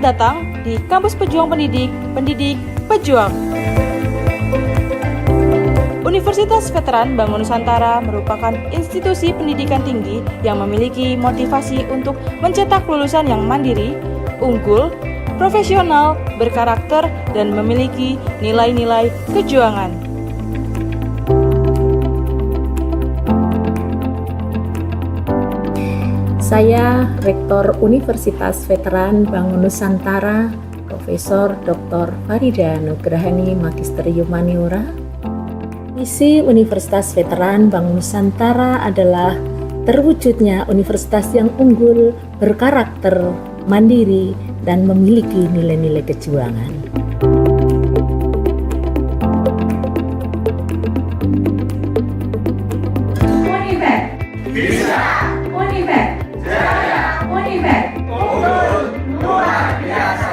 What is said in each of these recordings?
Selamat datang di Kampus Pejuang Pendidik, Pendidik Pejuang. Universitas Veteran Bangun Nusantara merupakan institusi pendidikan tinggi yang memiliki motivasi untuk mencetak lulusan yang mandiri, unggul, profesional, berkarakter, dan memiliki nilai-nilai kejuangan. Saya Rektor Universitas Veteran Bangun Nusantara, Profesor Dr. Farida Nugrahani Magister Humaniora. Misi Universitas Veteran Bangun Nusantara adalah terwujudnya universitas yang unggul, berkarakter, mandiri, dan memiliki nilai-nilai kejuangan. Univet bisa, Univet jaya, Univet unggul luar biasa.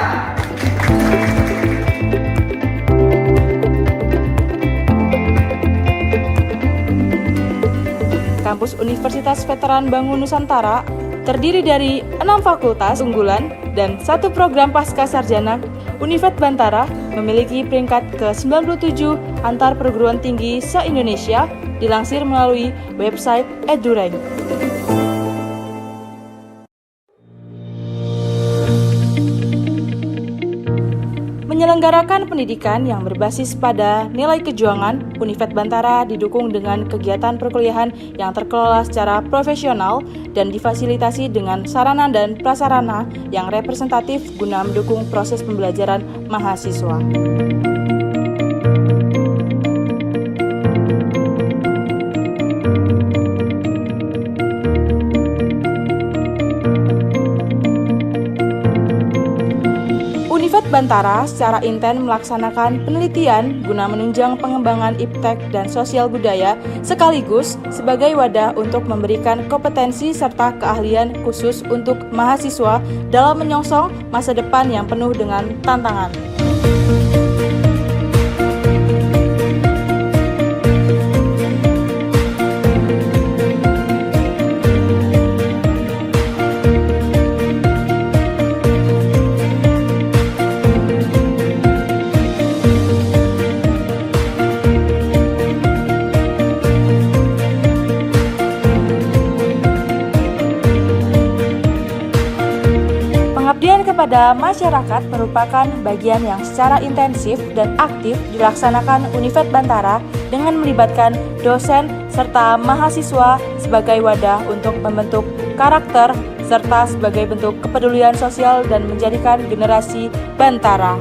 Kampus Universitas Veteran Bangun Nusantara terdiri dari 6 fakultas unggulan dan 1 program pasca sarjana. Univet Bantara memiliki peringkat ke-97 antar perguruan tinggi se-Indonesia, dilansir melalui website EduRank. Menyelenggarakan pendidikan yang berbasis pada nilai kejuangan, Univet Bantara didukung dengan kegiatan perkuliahan yang terkelola secara profesional dan difasilitasi dengan sarana dan prasarana yang representatif guna mendukung proses pembelajaran mahasiswa. Univet Bantara secara intens melaksanakan penelitian guna menunjang pengembangan iptek dan sosial budaya sekaligus sebagai wadah untuk memberikan kompetensi serta keahlian khusus untuk mahasiswa dalam menyongsong masa depan yang penuh dengan tantangan. Pengabdian kepada masyarakat merupakan bagian yang secara intensif dan aktif dilaksanakan Univet Bantara dengan melibatkan dosen serta mahasiswa sebagai wadah untuk membentuk karakter serta sebagai bentuk kepedulian sosial dan menjadikan generasi Bantara.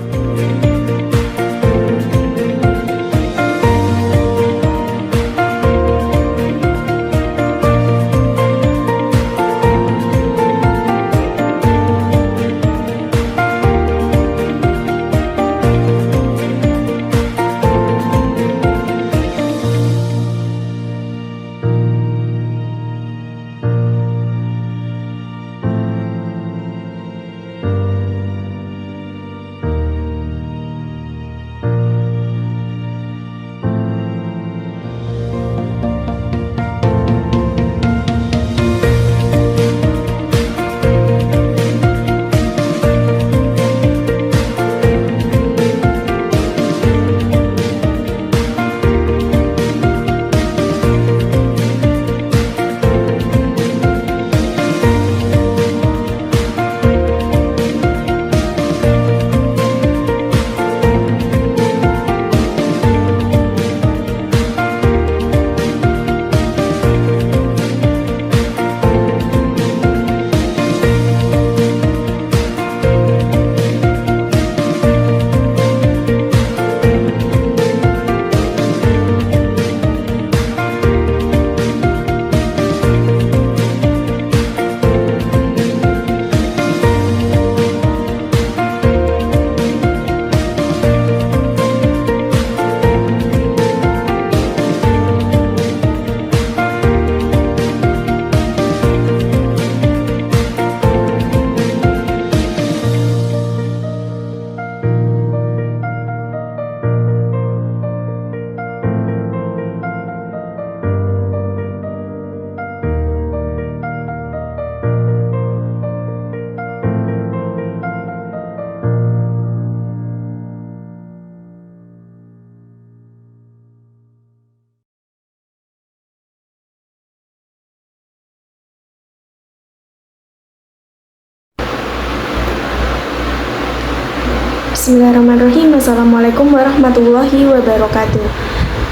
Bismillahirrahmanirrahim. Assalamualaikum warahmatullahi wabarakatuh.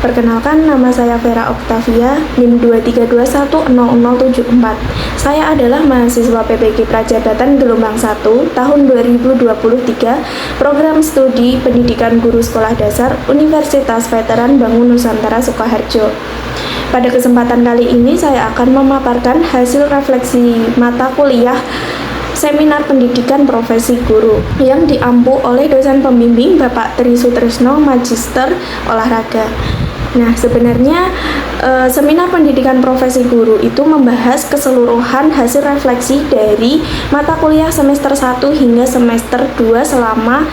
Perkenalkan, nama saya Vera Octavia, NIM 23210074. Saya adalah mahasiswa PPG Prajabatan Gelombang 1 tahun 2023, Program Studi Pendidikan Guru Sekolah Dasar Universitas Veteran Bangun Nusantara Sukoharjo. Pada kesempatan kali ini saya akan memaparkan hasil refleksi mata kuliah Seminar Pendidikan Profesi Guru yang diampu oleh dosen pembimbing Bapak Tri Sutrisno, Magister Olahraga. Nah, sebenarnya seminar pendidikan profesi guru itu membahas keseluruhan hasil refleksi dari mata kuliah semester 1 hingga semester 2 selama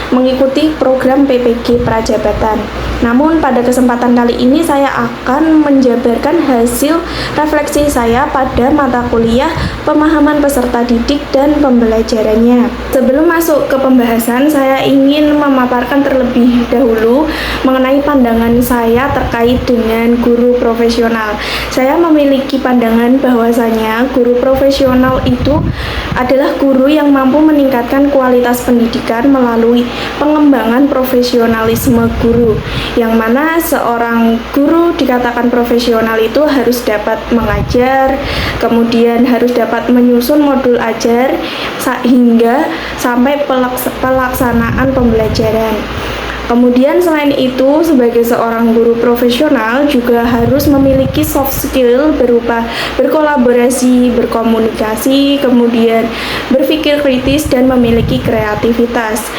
mengikuti program PPG Prajabatan. Namun pada kesempatan kali ini saya akan menjabarkan hasil refleksi saya pada mata kuliah pemahaman peserta didik dan pembelajarannya. Sebelum masuk ke pembahasan, saya ingin memaparkan terlebih dahulu mengenai pandangan saya terkait dengan guru profesional. Saya memiliki pandangan bahwasanya guru profesional itu adalah guru yang mampu meningkatkan kualitas pendidikan melalui pengembangan profesionalisme guru, yang mana seorang guru dikatakan profesional itu harus dapat mengajar, kemudian harus dapat menyusun modul ajar hingga sampai pelaksanaan pembelajaran. Kemudian selain itu, sebagai seorang guru profesional juga harus memiliki soft skill berupa berkolaborasi, berkomunikasi, kemudian berpikir kritis dan memiliki kreativitas.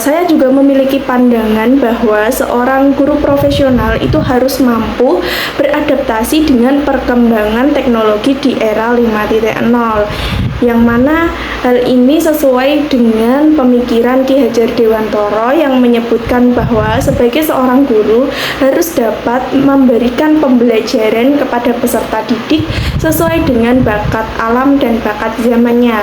Saya juga memiliki pandangan bahwa seorang guru profesional itu harus mampu beradaptasi dengan perkembangan teknologi di era 5.0, yang mana hal ini sesuai dengan pemikiran Ki Hajar Dewantoro yang menyebutkan bahwa sebagai seorang guru harus dapat memberikan pembelajaran kepada peserta didik sesuai dengan bakat alam dan bakat zamannya.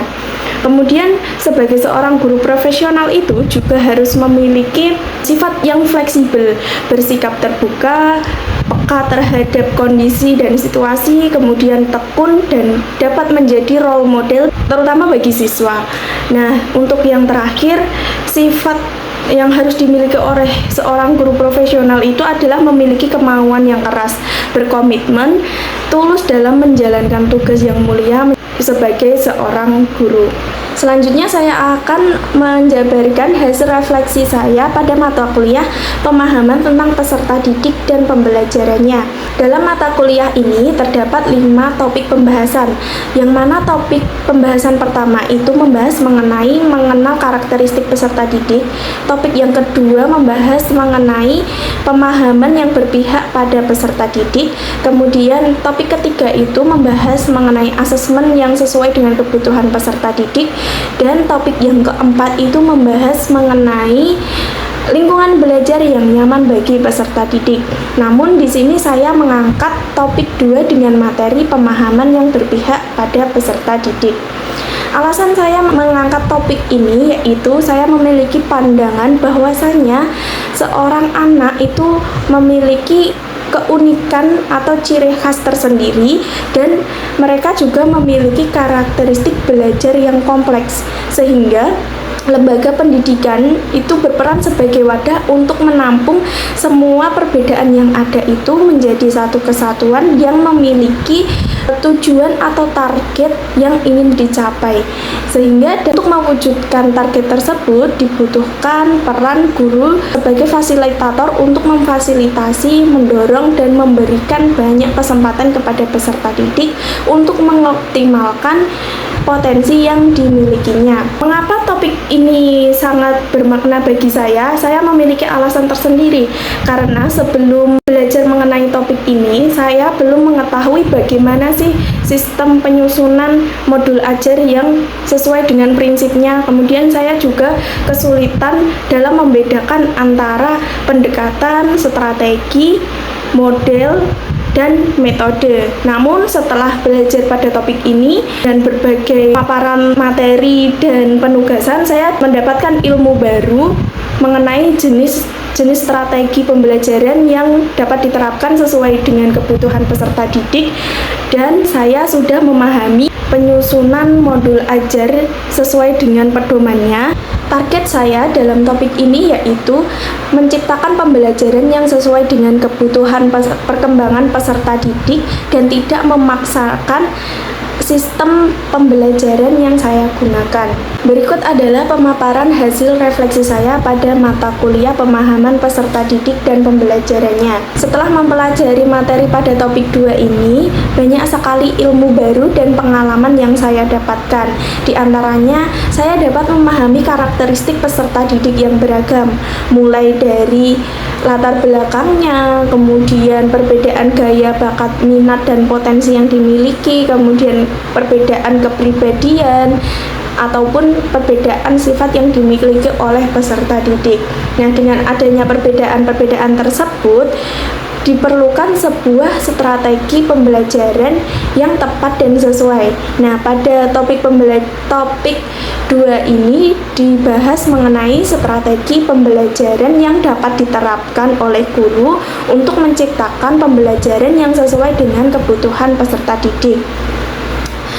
Kemudian sebagai seorang guru profesional itu juga harus memiliki sifat yang fleksibel, bersikap terbuka, peka terhadap kondisi dan situasi, kemudian tekun dan dapat menjadi role model terutama bagi siswa. Nah, untuk yang terakhir, sifat yang harus dimiliki oleh seorang guru profesional itu adalah memiliki kemauan yang keras, berkomitmen, tulus dalam menjalankan tugas yang mulia sebagai seorang guru. Selanjutnya saya akan menjabarkan hasil refleksi saya pada mata kuliah pemahaman tentang peserta didik dan pembelajarannya. Dalam mata kuliah ini terdapat 5 topik pembahasan, yang mana topik pembahasan pertama itu membahas mengenai mengenal karakteristik peserta didik. Topik yang kedua membahas mengenai pemahaman yang berpihak pada peserta didik. Kemudian topik ketiga itu membahas mengenai asesmen yang sesuai dengan kebutuhan peserta didik. Dan topik yang keempat itu membahas mengenai lingkungan belajar yang nyaman bagi peserta didik. Namun di sini saya mengangkat topik 2 dengan materi pemahaman yang berpihak pada peserta didik. Alasan saya mengangkat topik ini yaitu saya memiliki pandangan bahwasanya seorang anak itu memiliki keunikan atau ciri khas tersendiri dan mereka juga memiliki karakteristik belajar yang kompleks, sehingga lembaga pendidikan itu berperan sebagai wadah untuk menampung semua perbedaan yang ada itu menjadi satu kesatuan yang memiliki tujuan atau target yang ingin dicapai. Sehingga untuk mewujudkan target tersebut dibutuhkan peran guru sebagai fasilitator untuk memfasilitasi, mendorong dan memberikan banyak kesempatan kepada peserta didik untuk mengoptimalkan potensi yang dimilikinya. Mengapa topik ini sangat bermakna bagi saya? Saya memiliki alasan tersendiri, karena sebelum belajar mengenai topik ini, saya belum mengetahui bagaimana sih sistem penyusunan modul ajar yang sesuai dengan prinsipnya. Kemudian saya juga kesulitan dalam membedakan antara pendekatan, strategi, model, dan metode. Namun setelah belajar pada topik ini dan berbagai paparan materi dan penugasan, saya mendapatkan ilmu baru mengenai jenis strategi pembelajaran yang dapat diterapkan sesuai dengan kebutuhan peserta didik, dan saya sudah memahami penyusunan modul ajar sesuai dengan pedomannya. Target saya dalam topik ini yaitu menciptakan pembelajaran yang sesuai dengan kebutuhan perkembangan peserta didik dan tidak memaksakan sistem pembelajaran yang saya gunakan. Berikut adalah pemaparan hasil refleksi saya pada mata kuliah pemahaman peserta didik dan pembelajarannya. Setelah mempelajari materi pada topik 2 ini, banyak sekali ilmu baru dan pengalaman yang saya dapatkan. Di antaranya, saya dapat memahami karakteristik peserta didik yang beragam, mulai dari latar belakangnya, kemudian perbedaan gaya, bakat, minat, dan potensi yang dimiliki, kemudian perbedaan kepribadian, ataupun perbedaan sifat yang dimiliki oleh peserta didik. Nah, dengan adanya perbedaan-perbedaan tersebut, diperlukan sebuah strategi pembelajaran yang tepat dan sesuai. Nah, pada topik 2 ini dibahas mengenai strategi pembelajaran yang dapat diterapkan oleh guru untuk menciptakan pembelajaran yang sesuai dengan kebutuhan peserta didik.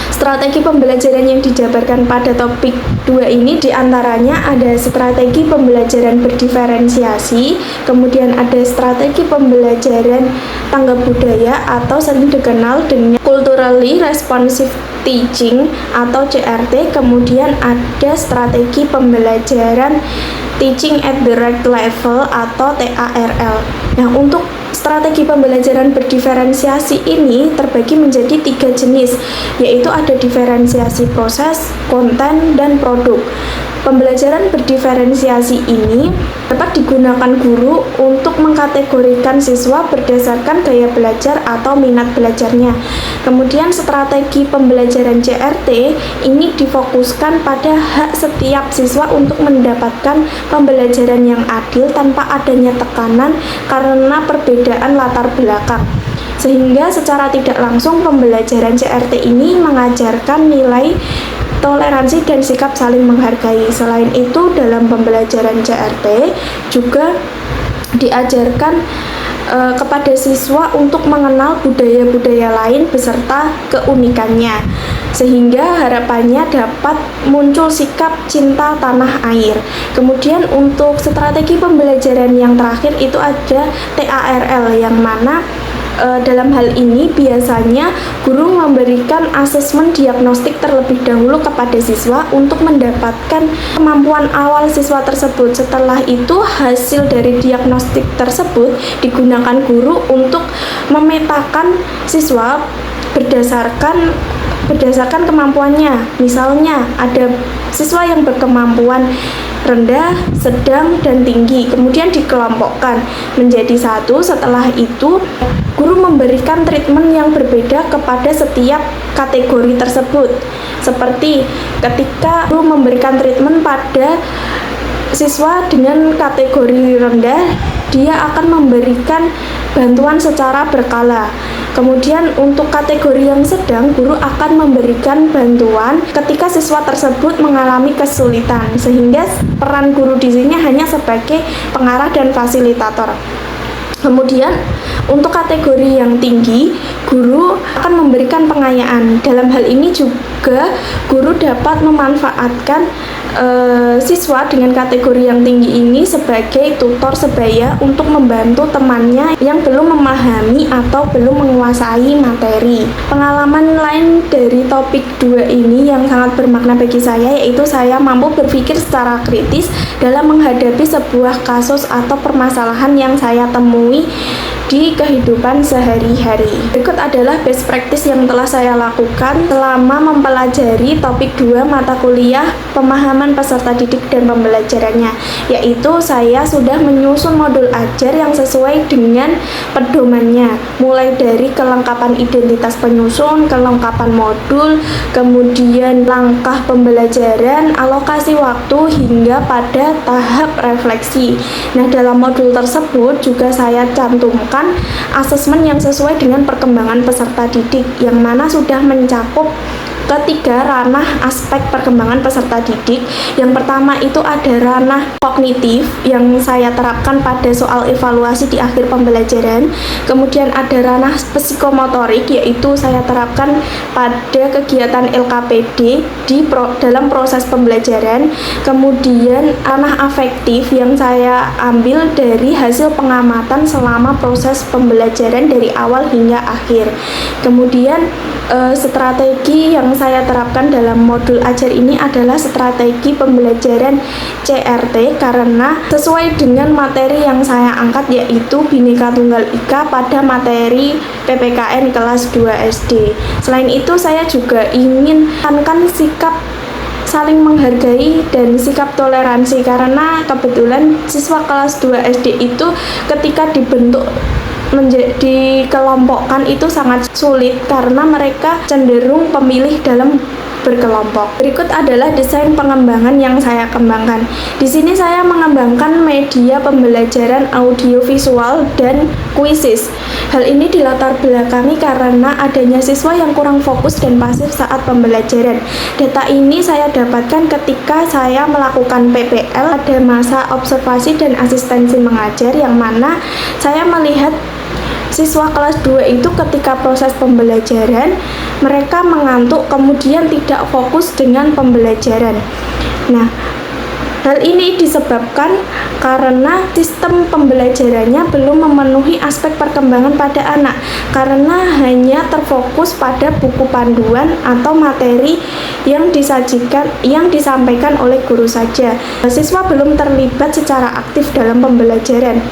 Strategi pembelajaran yang dijabarkan pada topik 2 ini diantaranya ada strategi pembelajaran berdiferensiasi, kemudian ada strategi pembelajaran tanggap budaya atau sering dikenal dengan culturally responsive teaching atau CRT, kemudian ada strategi pembelajaran teaching at the right level atau TARL. Nah, untuk strategi pembelajaran berdiferensiasi ini terbagi menjadi 3 jenis, yaitu ada diferensiasi proses, konten, dan produk. Pembelajaran berdiferensiasi ini dapat digunakan guru untuk mengkategorikan siswa berdasarkan gaya belajar atau minat belajarnya. Kemudian strategi pembelajaran CRT ini difokuskan pada hak setiap siswa untuk mendapatkan pembelajaran yang adil tanpa adanya tekanan karena perbedaan latar belakang. Sehingga secara tidak langsung pembelajaran CRT ini mengajarkan nilai toleransi dan sikap saling menghargai. Selain itu, dalam pembelajaran CRT juga diajarkan kepada siswa untuk mengenal budaya-budaya lain beserta keunikannya, sehingga harapannya dapat muncul sikap cinta tanah air. Kemudian untuk strategi pembelajaran yang terakhir itu ada TARL, yang mana dalam hal ini biasanya guru memberikan asesmen diagnostik terlebih dahulu kepada siswa untuk mendapatkan kemampuan awal siswa tersebut. Setelah itu hasil dari diagnostik tersebut digunakan guru untuk memetakan siswa berdasarkan kemampuannya. Misalnya ada siswa yang berkemampuan rendah, sedang, dan tinggi, kemudian dikelompokkan menjadi satu. Setelah itu guru memberikan treatment yang berbeda kepada setiap kategori tersebut. Seperti ketika guru memberikan treatment pada siswa dengan kategori rendah, dia akan memberikan bantuan secara berkala. Kemudian untuk kategori yang sedang, guru akan memberikan bantuan ketika siswa tersebut mengalami kesulitan, sehingga peran guru di sini hanya sebagai pengarah dan fasilitator. Kemudian untuk kategori yang tinggi, guru akan memberikan pengayaan. Dalam hal ini juga guru dapat memanfaatkan siswa dengan kategori yang tinggi ini sebagai tutor sebaya untuk membantu temannya yang belum memahami atau belum menguasai materi. Pengalaman lain dari topik 2 ini yang sangat bermakna bagi saya yaitu saya mampu berpikir secara kritis dalam menghadapi sebuah kasus atau permasalahan yang saya temui di kehidupan sehari-hari. Berikut adalah best practice yang telah saya lakukan selama mempelajari topik 2 mata kuliah pemahaman peserta didik dan pembelajarannya, yaitu saya sudah menyusun modul ajar yang sesuai dengan pedomannya, mulai dari kelengkapan identitas penyusun, kelengkapan modul, kemudian langkah pembelajaran, alokasi waktu, hingga pada tahap refleksi. Nah, dalam modul tersebut juga saya cantumkan asesmen yang sesuai dengan perkembangan peserta didik, yang mana sudah mencakup ketiga ranah aspek perkembangan peserta didik. Yang pertama itu ada ranah kognitif yang saya terapkan pada soal evaluasi di akhir pembelajaran. Kemudian ada ranah psikomotorik, yaitu saya terapkan pada kegiatan LKPD dalam proses pembelajaran. Kemudian ranah afektif yang saya ambil dari hasil pengamatan selama proses pembelajaran dari awal hingga akhir. Kemudian strategi yang saya terapkan dalam modul ajar ini adalah strategi pembelajaran CRT, karena sesuai dengan materi yang saya angkat, yaitu Bhinneka Tunggal Ika pada materi PPKN kelas 2 SD. Selain itu, saya juga ingin menekankan sikap saling menghargai dan sikap toleransi, karena kebetulan siswa kelas 2 SD itu ketika dibentuk dikelompokkan itu sangat sulit karena mereka cenderung pemilih dalam berkelompok. Berikut adalah desain pengembangan yang saya kembangkan. Di sini saya mengembangkan media pembelajaran audiovisual dan kuisis. Hal ini dilatar belakangi karena adanya siswa yang kurang fokus dan pasif saat pembelajaran. Data ini saya dapatkan ketika saya melakukan PPL pada masa observasi dan asistensi mengajar, yang mana saya melihat siswa kelas 2 itu ketika proses pembelajaran mereka mengantuk, kemudian tidak fokus dengan pembelajaran. Nah, hal ini disebabkan karena sistem pembelajarannya belum memenuhi aspek perkembangan pada anak, karena hanya terfokus pada buku panduan atau materi yang disampaikan oleh guru saja. Siswa belum terlibat secara aktif dalam pembelajaran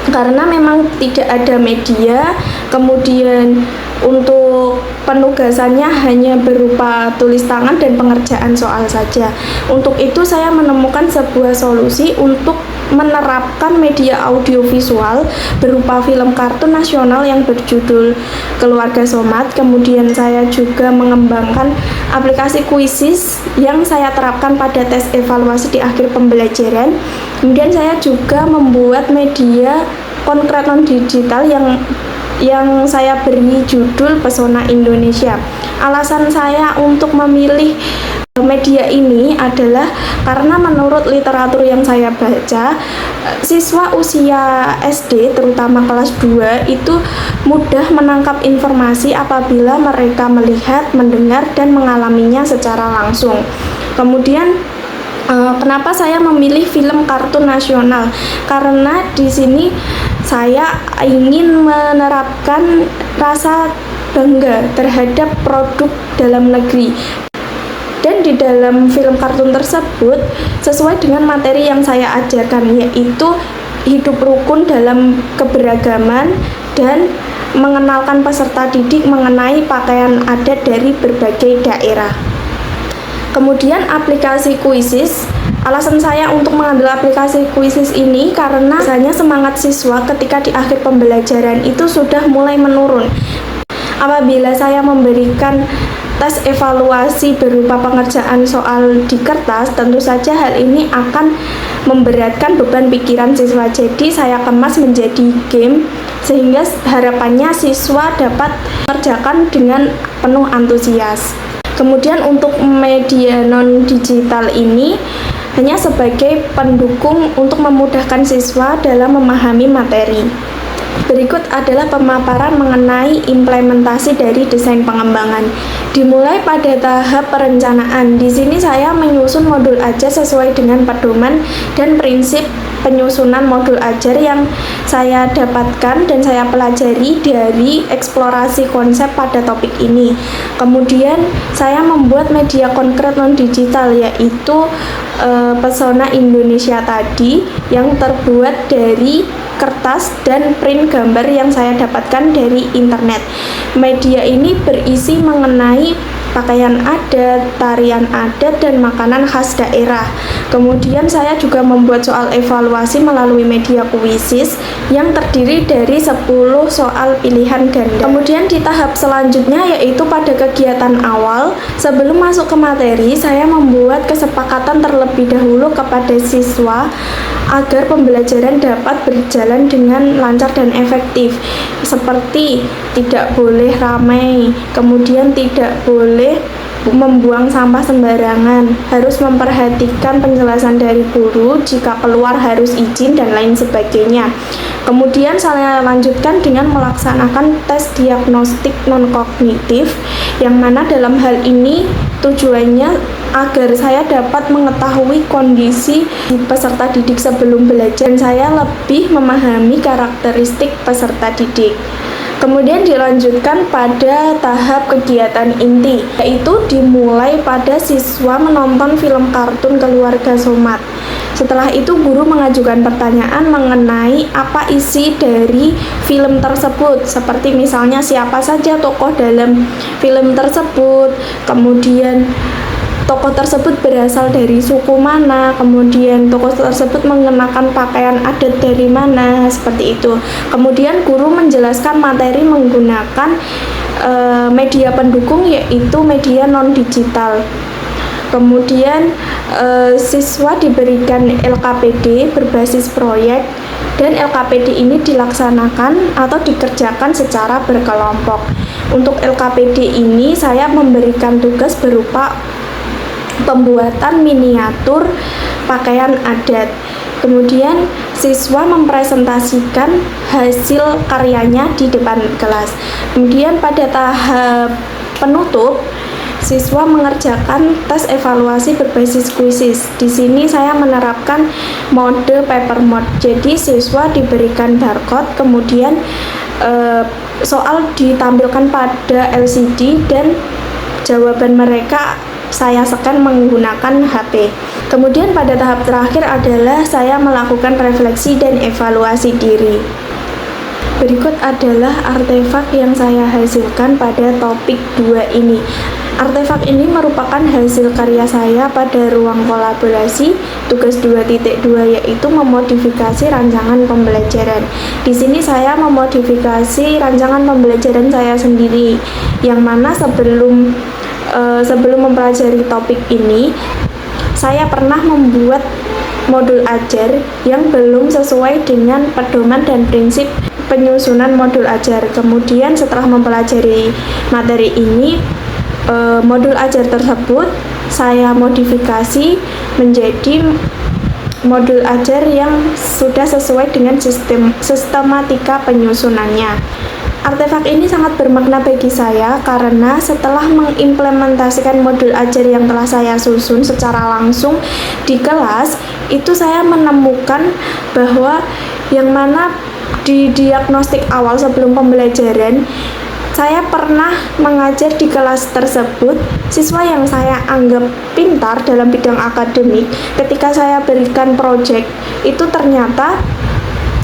karena memang tidak ada media. Kemudian untuk penugasannya hanya berupa tulis tangan dan pengerjaan soal saja. Untuk itu saya menemukan sebuah solusi untuk menerapkan media audiovisual berupa film kartun nasional yang berjudul Keluarga Somat. Kemudian saya juga mengembangkan aplikasi kuisis yang saya terapkan pada tes evaluasi di akhir pembelajaran. Kemudian saya juga membuat media konkret non digital yang saya beri judul Pesona Indonesia. Alasan saya untuk memilih media ini adalah karena menurut literatur yang saya baca, siswa usia SD terutama kelas 2 itu mudah menangkap informasi apabila mereka melihat, mendengar, dan mengalaminya secara langsung. Kemudian kenapa saya memilih film kartun nasional? Karena di sini saya ingin menerapkan rasa bangga terhadap produk dalam negeri. Dan di dalam film kartun tersebut sesuai dengan materi yang saya ajarkan, yaitu hidup rukun dalam keberagaman dan mengenalkan peserta didik mengenai pakaian adat dari berbagai daerah. Kemudian aplikasi kuisis. Alasan saya untuk mengambil aplikasi kuisis ini karena biasanya semangat siswa ketika di akhir pembelajaran itu sudah mulai menurun. Apabila saya memberikan tes evaluasi berupa pengerjaan soal di kertas, tentu saja hal ini akan memberatkan beban pikiran siswa. Jadi saya kemas menjadi game sehingga harapannya siswa dapat mengerjakan dengan penuh antusias. Kemudian untuk media non digital ini hanya sebagai pendukung untuk memudahkan siswa dalam memahami materi. Berikut adalah pemaparan mengenai implementasi dari desain pengembangan. Dimulai pada tahap perencanaan. Di sini saya menyusun modul ajar sesuai dengan pedoman dan prinsip penyusunan modul ajar yang saya dapatkan dan saya pelajari dari eksplorasi konsep pada topik ini. Kemudian saya membuat media konkret non digital, yaitu Pesona Indonesia tadi yang terbuat dari kertas dan print gambar yang saya dapatkan dari internet. Media ini berisi mengenai pakaian adat, tarian adat, dan makanan khas daerah. Kemudian saya juga membuat soal evaluasi melalui media kuisis yang terdiri dari 10 soal pilihan ganda. Kemudian di tahap selanjutnya, yaitu pada kegiatan awal, sebelum masuk ke materi, saya membuat kesepakatan terlebih dahulu kepada siswa agar pembelajaran dapat berjalan dengan lancar dan efektif, seperti tidak boleh ramai, kemudian tidak boleh membuang sampah sembarangan, harus memperhatikan penjelasan dari guru, jika keluar harus izin dan lain sebagainya. Kemudian saya lanjutkan dengan melaksanakan tes diagnostik non-kognitif, yang mana dalam hal ini tujuannya agar saya dapat mengetahui kondisi peserta didik sebelum belajar dan saya lebih memahami karakteristik peserta didik. Kemudian dilanjutkan pada tahap kegiatan inti, yaitu dimulai pada siswa menonton film kartun Keluarga Somad. Setelah itu guru mengajukan pertanyaan mengenai apa isi dari film tersebut, seperti misalnya siapa saja tokoh dalam film tersebut, kemudian tokoh tersebut berasal dari suku mana, kemudian tokoh tersebut mengenakan pakaian adat dari mana, seperti itu. Kemudian guru menjelaskan materi menggunakan media pendukung, yaitu media non-digital. Kemudian siswa diberikan LKPD berbasis proyek, dan LKPD ini dilaksanakan atau dikerjakan secara berkelompok. Untuk LKPD ini saya memberikan tugas berupa pembuatan miniatur pakaian adat. Kemudian siswa mempresentasikan hasil karyanya di depan kelas. Kemudian pada tahap penutup, siswa mengerjakan tes evaluasi berbasis kuisis. Di sini saya menerapkan mode paper mode. Jadi siswa diberikan barcode, kemudian soal ditampilkan pada LCD dan jawaban mereka saya scan menggunakan HP. Kemudian pada tahap terakhir adalah saya melakukan refleksi dan evaluasi diri. Berikut adalah artefak yang saya hasilkan pada topik 2 ini. Artefak ini merupakan hasil karya saya pada ruang kolaborasi tugas 2.2, yaitu memodifikasi rancangan pembelajaran. Di sini saya memodifikasi rancangan pembelajaran saya sendiri, yang mana sebelum mempelajari topik ini, saya pernah membuat modul ajar yang belum sesuai dengan pedoman dan prinsip penyusunan modul ajar. Kemudian setelah mempelajari materi ini, modul ajar tersebut saya modifikasi menjadi modul ajar yang sudah sesuai dengan sistematika penyusunannya. Artefak ini sangat bermakna bagi saya karena setelah mengimplementasikan modul ajar yang telah saya susun secara langsung di kelas, itu saya menemukan bahwa yang mana di diagnostik awal sebelum pembelajaran, saya pernah mengajar di kelas tersebut siswa yang saya anggap pintar dalam bidang akademik. Ketika saya berikan proyek, itu ternyata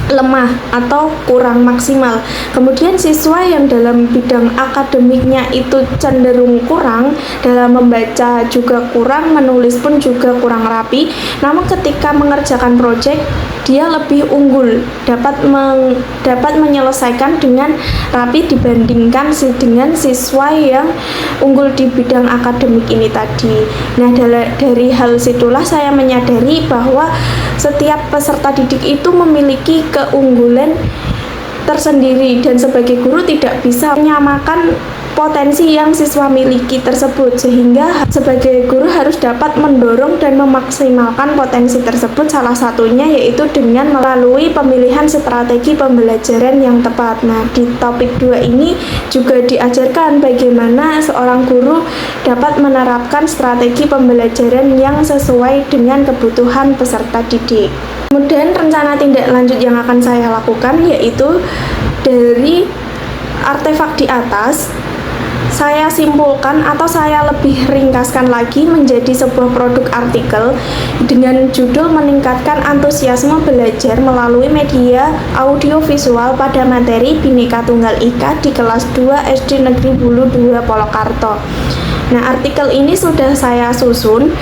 lemah atau kurang maksimal. Kemudian siswa yang dalam bidang akademiknya itu cenderung kurang, dalam membaca juga kurang, menulis pun juga kurang rapi, namun ketika mengerjakan proyek dia lebih unggul, dapat menyelesaikan dengan rapi dibandingkan dengan siswa yang unggul di bidang akademik ini tadi. Nah, dari hal situlah saya menyadari bahwa setiap peserta didik itu memiliki keunggulan tersendiri, dan sebagai guru tidak bisa menyamakan potensi yang siswa miliki tersebut, sehingga sebagai guru harus dapat mendorong dan memaksimalkan potensi tersebut, salah satunya yaitu dengan melalui pemilihan strategi pembelajaran yang tepat. Nah, di topik 2 ini juga diajarkan bagaimana seorang guru dapat menerapkan strategi pembelajaran yang sesuai dengan kebutuhan peserta didik. Kemudian rencana tindak lanjut yang akan saya lakukan yaitu dari artefak di atas, saya simpulkan atau saya lebih ringkaskan lagi menjadi sebuah produk artikel dengan judul meningkatkan antusiasme belajar melalui media audiovisual pada materi Bhinneka Tunggal Ika di kelas 2 SD Negeri Bulu 2 Polokarto. Nah, artikel ini sudah saya susun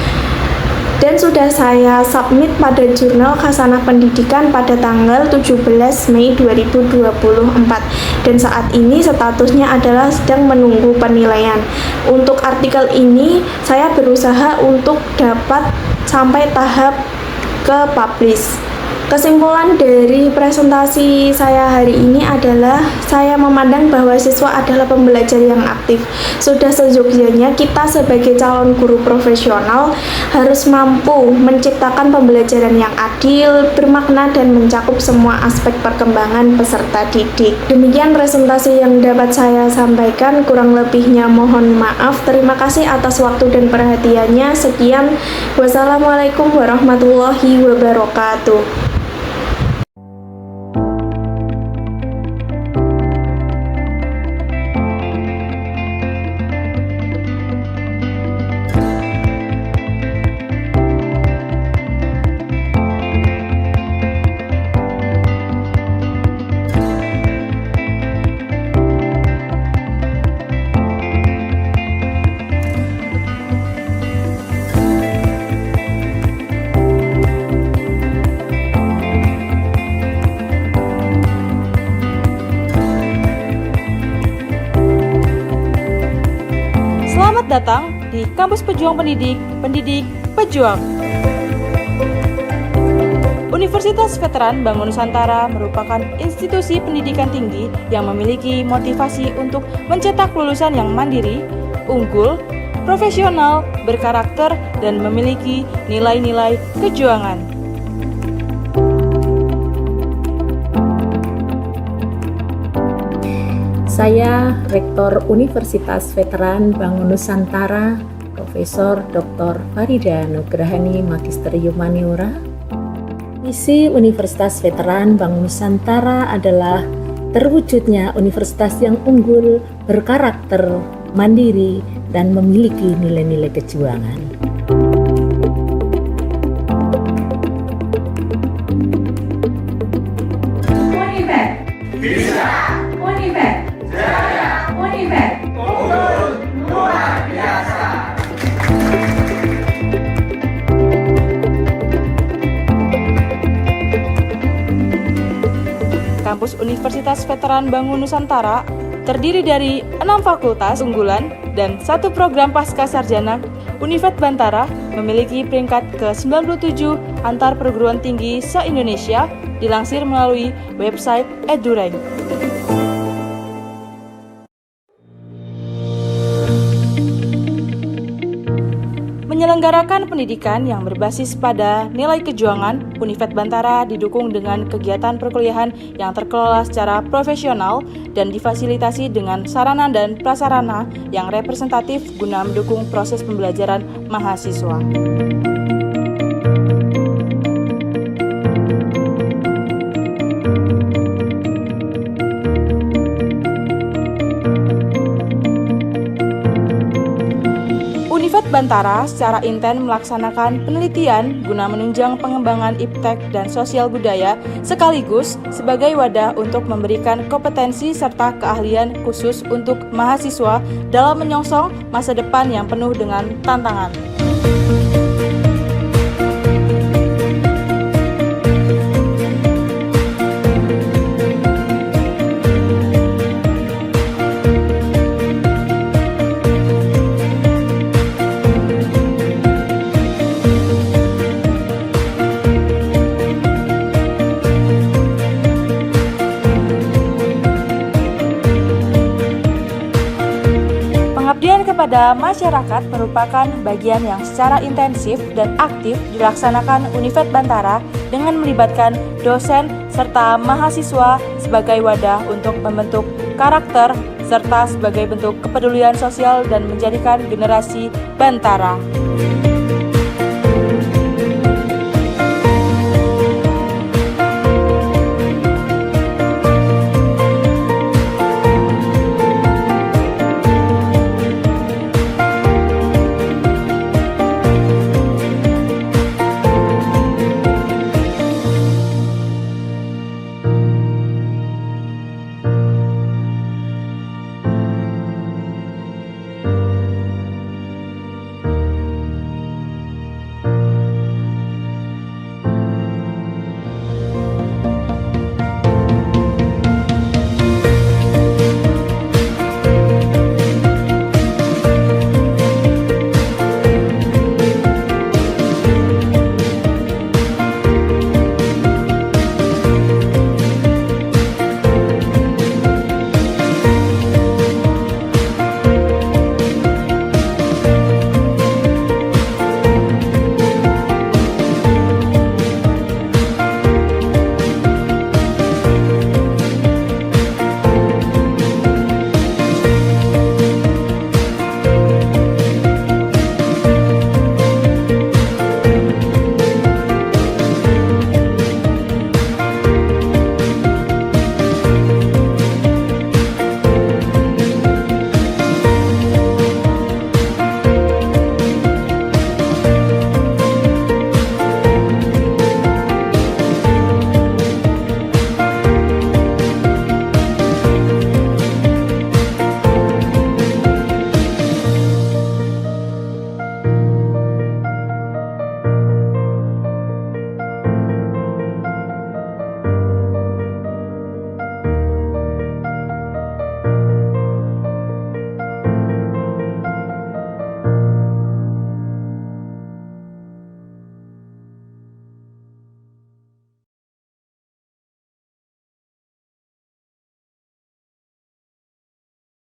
dan sudah saya submit pada Jurnal Khasanah Pendidikan pada tanggal 17 Mei 2024, dan saat ini statusnya adalah sedang menunggu penilaian. Untuk artikel ini saya berusaha untuk dapat sampai tahap ke publish. Kesimpulan dari presentasi saya hari ini adalah saya memandang bahwa siswa adalah pembelajar yang aktif. Sudah seyogyanya kita sebagai calon guru profesional harus mampu menciptakan pembelajaran yang adil, bermakna, dan mencakup semua aspek perkembangan peserta didik. Demikian presentasi yang dapat saya sampaikan, kurang lebihnya mohon maaf. Terima kasih atas waktu dan perhatiannya. Sekian, wassalamualaikum warahmatullahi wabarakatuh. Selamat datang di Kampus Pejuang Pendidik, Pendidik Pejuang. Universitas Veteran Bangun Nusantara merupakan institusi pendidikan tinggi yang memiliki motivasi untuk mencetak lulusan yang mandiri, unggul, profesional, berkarakter, dan memiliki nilai-nilai kejuangan. Saya Rektor Universitas Veteran Bangun Nusantara, Profesor Dr. Farida Nugrahani Magister Humaniora. Misi Universitas Veteran Bangun Nusantara adalah terwujudnya universitas yang unggul, berkarakter, mandiri, dan memiliki nilai-nilai kejuangan. Univet. Bisa. Univet. Jaya. Univet. Unggul. Luar biasa. Kampus Universitas Veteran Bangun Nusantara terdiri dari 6 fakultas unggulan dan 1 program pasca sarjana. Univet Bantara memiliki peringkat ke-97 antar perguruan tinggi se-Indonesia, dilansir melalui website EduRank. Menyelenggarakan pendidikan yang berbasis pada nilai kejuangan, Univet Bantara didukung dengan kegiatan perkuliahan yang terkelola secara profesional dan difasilitasi dengan sarana dan prasarana yang representatif guna mendukung proses pembelajaran mahasiswa. Univet Bantara secara intens melaksanakan penelitian guna menunjang pengembangan iptek dan sosial budaya sekaligus sebagai wadah untuk memberikan kompetensi serta keahlian khusus untuk mahasiswa dalam menyongsong masa depan yang penuh dengan tantangan. Pengabdian kepada masyarakat merupakan bagian yang secara intensif dan aktif dilaksanakan Univet Bantara dengan melibatkan dosen serta mahasiswa sebagai wadah untuk membentuk karakter serta sebagai bentuk kepedulian sosial dan menjadikan generasi Bantara